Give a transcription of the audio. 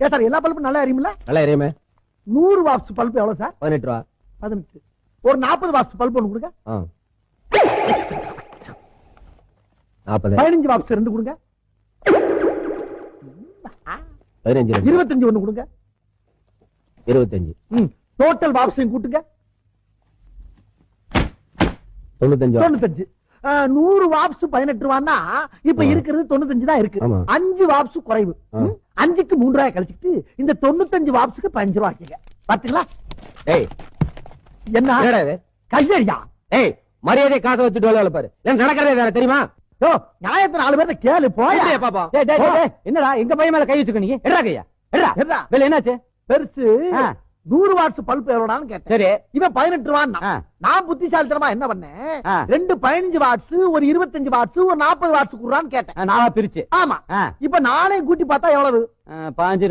ஏன் சார் எல்லா பல்பும் நல்லா எரியுமில்ல? நல்லா எரியுமே. 100 வாட்ஸ் பல்பு எவ்வளவு சார்? 18 ரூபா. 18. ஒரு 40 வாட்ஸ் பல்பு ஒண்ணு கொடுங்க. 40. 15 வாட்ஸ் 2 கொடுங்க. 15. 25 ஒண்ணு கொடுங்க. 25. டோட்டல் வாட்ஸையும் கூட்டுங்க. 95. 95. 100 வாட்ஸ் 18 ரூபான்னா இப்ப இருக்கிறது 95 தான் இருக்கு. 5 வாட்ஸ் குறைவு. 5க்கு 3 ரூபாய் கழிச்சிட்டு இந்த 95 வாட்ஸ்க்கு 15 ரூபாய் ஆக்கிங்க. பாத்தீங்களா? ஏய் என்ன கையடியா? ஏய் மரியாதை காசை வச்சுட்டு வேலை பாரு. என்ன நடக்கிறதே வேற தெரியுமா? யோ நியாயத்தை 4 பேர்ட்ட கேளு போயா பாப்பா. என்னடா எங்க பையன் மேல கை வச்சுக்க நீங்க? எடா கையா எடா வேலை என்னாச்சு? பெருசு 100 வாட்ஸ் பல்ப் எவ்வளவுடான்னு கேட்டேன். சரி இவன் 18 ரூபான்னா நான் புத்திசாலித்தனமா என்ன பண்ணேன்? 2 15 வாட்ஸ், ஒரு 25 வாட்ஸ், ஒரு 40 வாட்ஸ் குடுறான்னு கேட்டேன். நான் பிரிச்சு. ஆமா இப்ப நானே கூட்டி பார்த்தா எவ்வளவு? 15